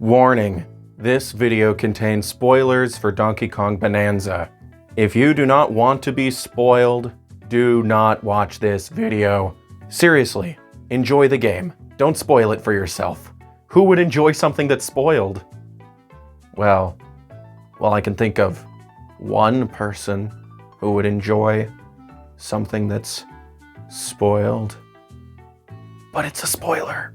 Warning, this video contains spoilers for Donkey Kong Bananza. If you do not want to be spoiled, do not watch this video. Seriously, enjoy the game. Don't spoil it for yourself. Who would enjoy something that's spoiled? Well, I can think of one person who would enjoy something that's spoiled. But it's a spoiler.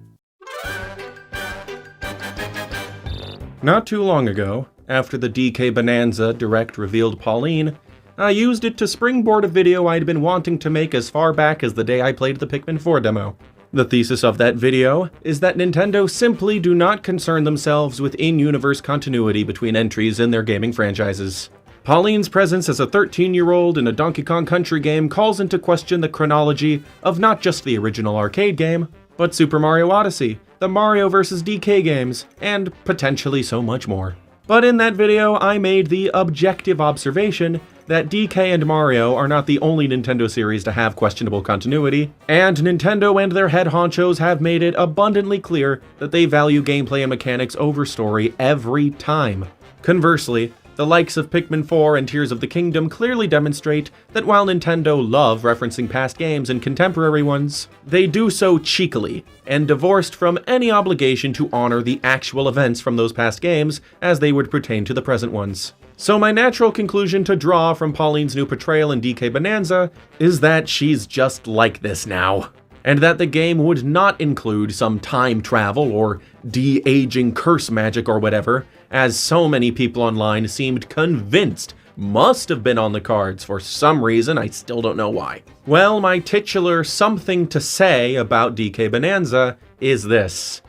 Not too long ago, after the DK Bananza direct revealed Pauline, I used it to springboard a video I'd been wanting to make as far back as the day I played the Pikmin 4 demo. The thesis of that video is that Nintendo simply do not concern themselves with in-universe continuity between entries in their gaming franchises. Pauline's presence as a 13-year-old in a Donkey Kong Country game calls into question the chronology of not just the original arcade game, but Super Mario Odyssey, the Mario vs. DK games, and potentially so much more. But in that video, I made the objective observation that DK and Mario are not the only Nintendo series to have questionable continuity, and Nintendo and their head honchos have made it abundantly clear that they value gameplay and mechanics over story every time. Conversely, the likes of Pikmin 4 and Tears of the Kingdom clearly demonstrate that while Nintendo love referencing past games and contemporary ones, they do so cheekily, and divorced from any obligation to honor the actual events from those past games as they would pertain to the present ones. So my natural conclusion to draw from Pauline's new portrayal in DK Bananza is that she's just like this now, and that the game would not include some time travel or de-aging curse magic or whatever, as so many people online seemed convinced must have been on the cards for some reason, I still don't know why. Well, my titular something to say about DK Bananza is this.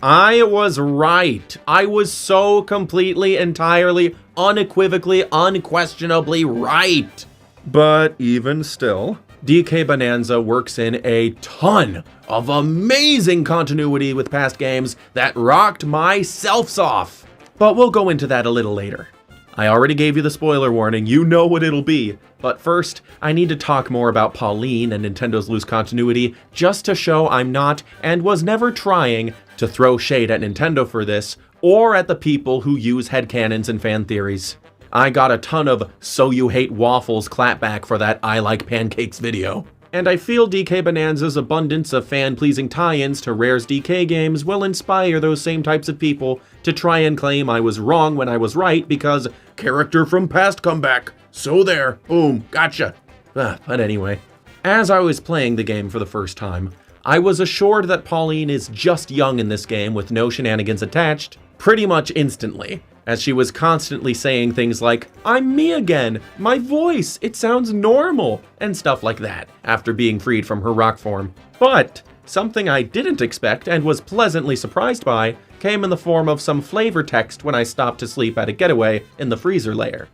I was right. I was so completely, entirely, unequivocally, unquestionably right. But even still, DK Bananza works in a ton of amazing continuity with past games that rocked my selfs off. But we'll go into that a little later. I already gave you the spoiler warning, you know what it'll be. But first, I need to talk more about Pauline and Nintendo's loose continuity, just to show I'm not, and was never trying, to throw shade at Nintendo for this, or at the people who use headcanons and fan theories. I got a ton of "so you hate waffles" clapback for that "I like pancakes" video. And I feel DK Bananza's abundance of fan-pleasing tie-ins to Rare's DK games will inspire those same types of people to try and claim I was wrong when I was right because character from past comeback. So there, boom, gotcha. But anyway, as I was playing the game for the first time, I was assured that Pauline is just young in this game with no shenanigans attached, pretty much instantly, as she was constantly saying things like, "I'm me again, my voice, it sounds normal," and stuff like that, after being freed from her rock form. But something I didn't expect and was pleasantly surprised by came in the form of some flavor text when I stopped to sleep at a getaway in the freezer layer.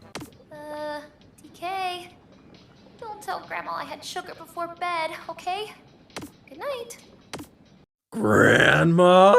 DK, don't tell Grandma I had sugar before bed, okay? Good night. Grandma?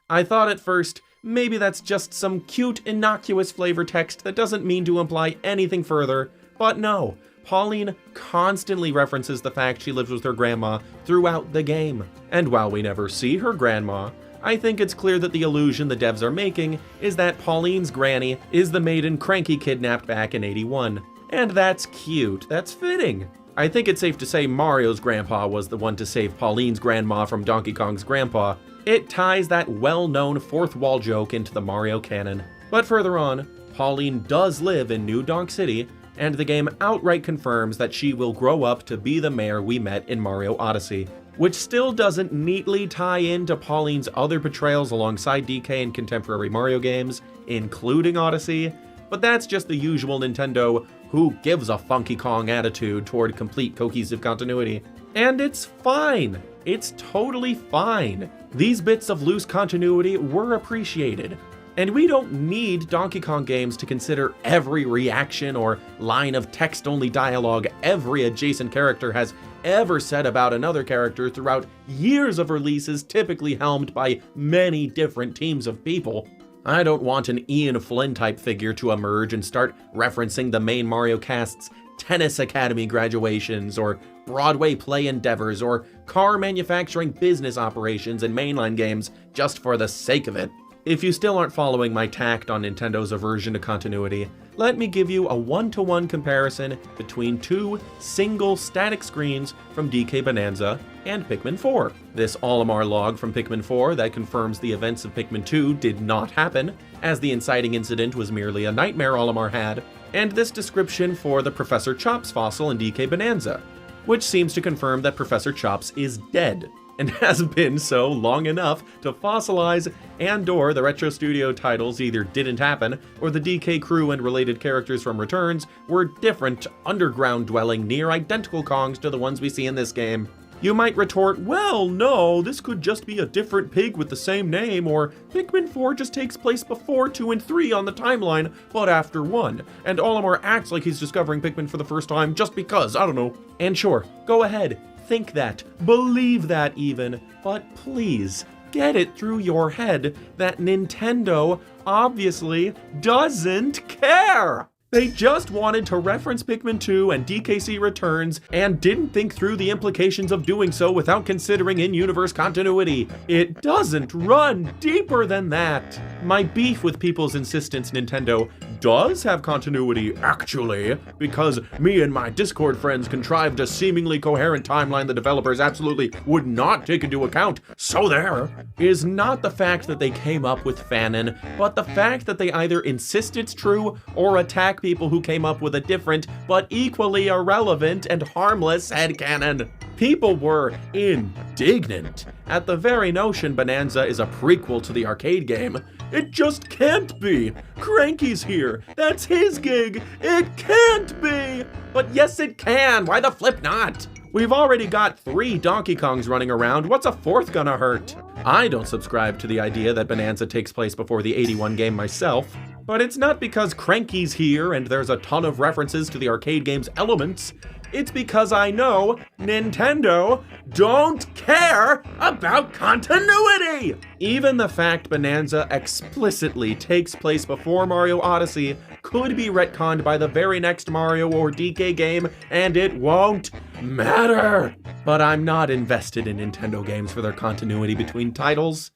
I thought at first, maybe that's just some cute, innocuous flavor text that doesn't mean to imply anything further, but no. Pauline constantly references the fact she lives with her grandma throughout the game. And while we never see her grandma, I think it's clear that the illusion the devs are making is that Pauline's granny is the maiden Cranky kidnapped back in '81. And that's cute, that's fitting. I think it's safe to say Mario's grandpa was the one to save Pauline's grandma from Donkey Kong's grandpa. It ties that well-known fourth wall joke into the Mario canon. But further on, Pauline does live in New Donk City, and the game outright confirms that she will grow up to be the mayor we met in Mario Odyssey, which still doesn't neatly tie into Pauline's other portrayals alongside DK in contemporary Mario games, including Odyssey, but that's just the usual Nintendo who gives a Funky Kong attitude toward complete cohesive continuity. And it's fine. It's totally fine. These bits of loose continuity were appreciated. And we don't need Donkey Kong games to consider every reaction or line of text-only dialogue every adjacent character has ever said about another character throughout years of releases typically helmed by many different teams of people. I don't want an Ian Flynn-type figure to emerge and start referencing the main Mario cast's tennis academy graduations, or Broadway play endeavors, or car manufacturing business operations in mainline games just for the sake of it. If you still aren't following my tact on Nintendo's aversion to continuity, let me give you a one-to-one comparison between two single static screens from DK Bananza and Pikmin 4. This Olimar log from Pikmin 4 that confirms the events of Pikmin 2 did not happen, as the inciting incident was merely a nightmare Olimar had, and this description for the Professor Chops fossil in DK Bananza, which seems to confirm that Professor Chops is dead, and has been so long enough to fossilize and/or the Retro Studio titles either didn't happen, or the DK crew and related characters from Returns were different, underground-dwelling, near-identical Kongs to the ones we see in this game. You might retort, well, no, this could just be a different pig with the same name, or Pikmin 4 just takes place before 2 and 3 on the timeline, but after 1, and Olimar acts like he's discovering Pikmin for the first time just because, I don't know. And sure, go ahead, think that, believe that even, but please, get it through your head that Nintendo obviously doesn't care! They just wanted to reference Pikmin 2 and DKC Returns and didn't think through the implications of doing so without considering in-universe continuity. It doesn't run deeper than that. My beef with people's insistence Nintendo does have continuity, actually, because me and my Discord friends contrived a seemingly coherent timeline the developers absolutely would not take into account, so there, is not the fact that they came up with fanon, but the fact that they either insist it's true or attack people who came up with a different but equally irrelevant and harmless headcanon. People were indignant at the very notion Bananza is a prequel to the arcade game. It just can't be! Cranky's here! That's his gig! It can't be! But yes it can! Why the flip not? We've already got 3 Donkey Kongs running around, what's a 4th gonna hurt? I don't subscribe to the idea that Bananza takes place before the '81 game myself, but it's not because Cranky's here and there's a ton of references to the arcade game's elements. It's because I know Nintendo don't care about continuity! Even the fact Bananza explicitly takes place before Mario Odyssey could be retconned by the very next Mario or DK game, and it won't matter! But I'm not invested in Nintendo games for their continuity between titles.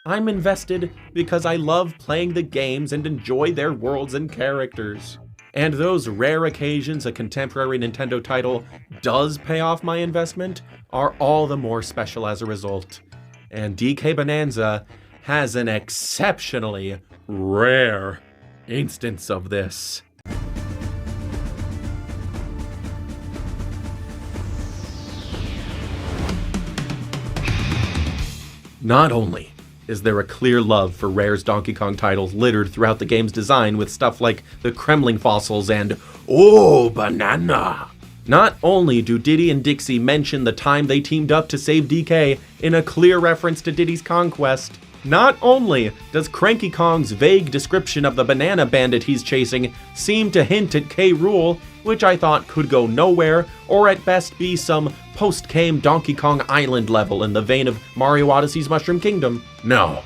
I'm invested because I love playing the games and enjoy their worlds and characters. And those rare occasions a contemporary Nintendo title does pay off my investment are all the more special as a result. And DK Bananza has an exceptionally rare instance of this. Not only is there a clear love for Rare's Donkey Kong titles littered throughout the game's design with stuff like the Kremling fossils and "Oh, banana!" Not only do Diddy and Dixie mention the time they teamed up to save DK in a clear reference to Diddy's conquest, not only does Cranky Kong's vague description of the banana bandit he's chasing seem to hint at K. Rool, which I thought could go nowhere, or at best be some post-game Donkey Kong Island level in the vein of Mario Odyssey's Mushroom Kingdom. No,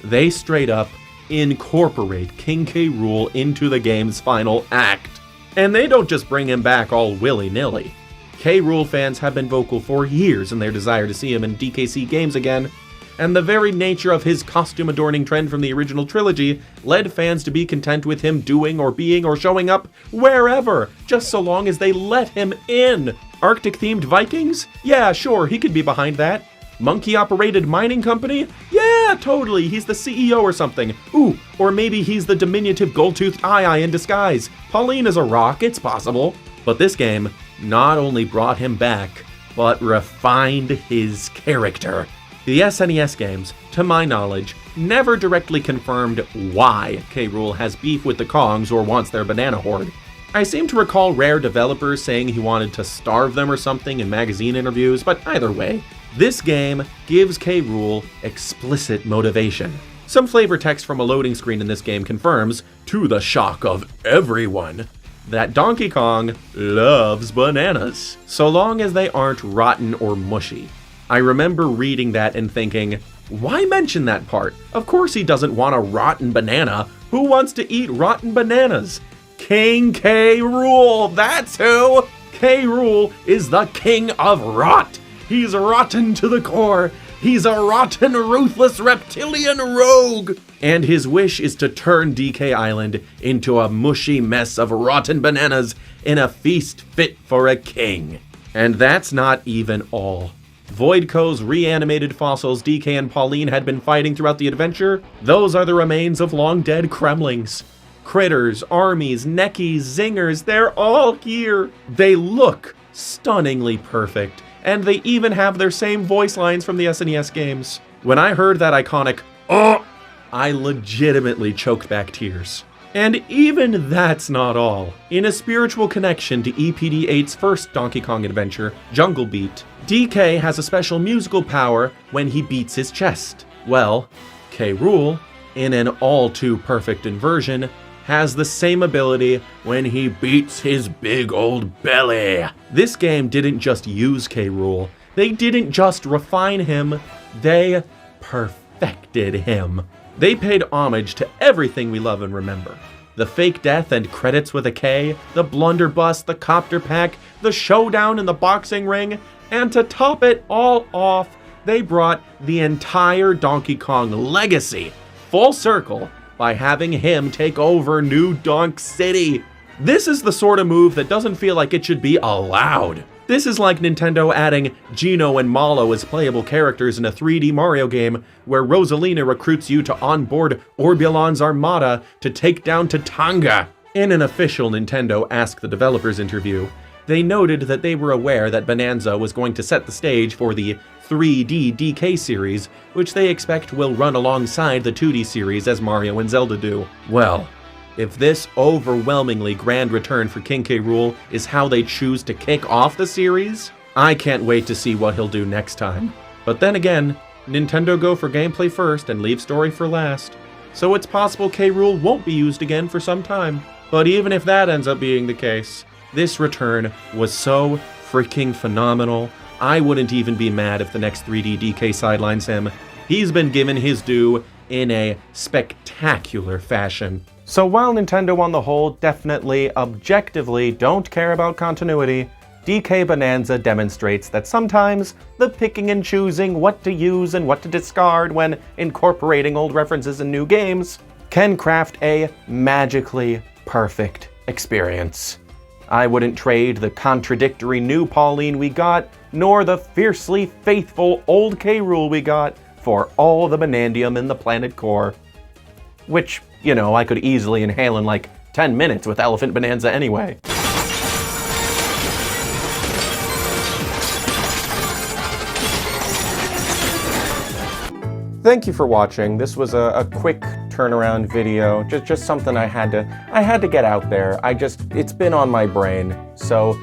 they straight up incorporate King K. Rool into the game's final act. And they don't just bring him back all willy-nilly. K. Rool fans have been vocal for years in their desire to see him in DKC games again, and the very nature of his costume-adorning trend from the original trilogy led fans to be content with him doing or being or showing up wherever, just so long as they let him in. Arctic-themed Vikings? Yeah, sure, he could be behind that. Monkey-operated mining company? Yeah, totally, he's the CEO or something. Ooh, or maybe he's the diminutive gold-toothed Eye in disguise. Pauline is a rock, it's possible. But this game not only brought him back, but refined his character. The SNES games, to my knowledge, never directly confirmed why K. Rool has beef with the Kongs or wants their banana horde. I seem to recall Rare developers saying he wanted to starve them or something in magazine interviews, but either way, this game gives K. Rool explicit motivation. Some flavor text from a loading screen in this game confirms, to the shock of everyone, that Donkey Kong loves bananas, so long as they aren't rotten or mushy. I remember reading that and thinking, why mention that part? Of course he doesn't want a rotten banana. Who wants to eat rotten bananas? King K. Rool, that's who! K. Rool is the king of rot. He's rotten to the core. He's a rotten, ruthless reptilian rogue. and his wish is to turn DK Island into a mushy mess of rotten bananas in a feast fit for a king. And that's not even all. Voidco's reanimated fossils DK and Pauline had been fighting throughout the adventure, those are the remains of long-dead Kremlings. Critters, armies, neckies, zingers, they're all here. They look stunningly perfect, and they even have their same voice lines from the SNES games. When I heard that iconic, "Oh!" I legitimately choked back tears. And even that's not all. In a spiritual connection to EPD8's first Donkey Kong adventure, Jungle Beat, DK has a special musical power when he beats his chest. Well, K. Rool, in an all-too-perfect inversion, has the same ability when he beats his big old belly. This game didn't just use K. Rool, they didn't just refine him, they perfected him. They paid homage to everything we love and remember. The fake death and credits with a K, the blunderbuss, the copter pack, the showdown in the boxing ring, and to top it all off, they brought the entire Donkey Kong legacy full circle by having him take over New Donk City. This is the sort of move that doesn't feel like it should be allowed. This is like Nintendo adding Geno and Malo as playable characters in a 3D Mario game where Rosalina recruits you to onboard Orbulon's armada to take down Tatanga. In an official Nintendo Ask the Developers interview, they noted that they were aware that Bananza was going to set the stage for the 3D DK series, which they expect will run alongside the 2D series as Mario and Zelda do. Well, if this overwhelmingly grand return for King K. Rool is how they choose to kick off the series, I can't wait to see what he'll do next time. But then again, Nintendo go for gameplay first and leave story for last. So it's possible K. Rool won't be used again for some time. But even if that ends up being the case, this return was so freaking phenomenal, I wouldn't even be mad if the next 3D DK sidelines him. He's been given his due in a spectacular fashion. So while Nintendo on the whole definitely, objectively don't care about continuity, DK Bananza demonstrates that sometimes the picking and choosing what to use and what to discard when incorporating old references in new games can craft a magically perfect experience. I wouldn't trade the contradictory new Pauline we got, nor the fiercely faithful old K. Rool we got, for all the Banandium in the planet core. Which, you know, I could easily inhale in like 10 minutes with Elephant Bananza anyway. Thank you for watching. This was a quick turnaround video, just something I had to get out there. It's been on my brain so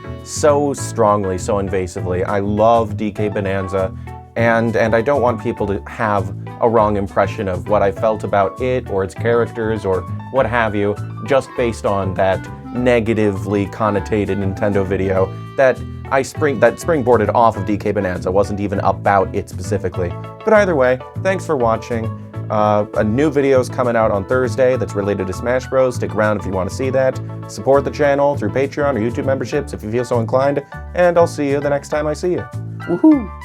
strongly, so invasively. I love DK Bananza, and I don't want people to have a wrong impression of what I felt about it or its characters or what have you, just based on that negatively connotated Nintendo video that springboarded off of DK Bananza, wasn't even about it specifically. But either way, thanks for watching. A new video is coming out on Thursday that's related to Smash Bros. Stick around if you want to see that. Support the channel through Patreon or YouTube memberships if you feel so inclined, and I'll see you the next time I see you. Woohoo!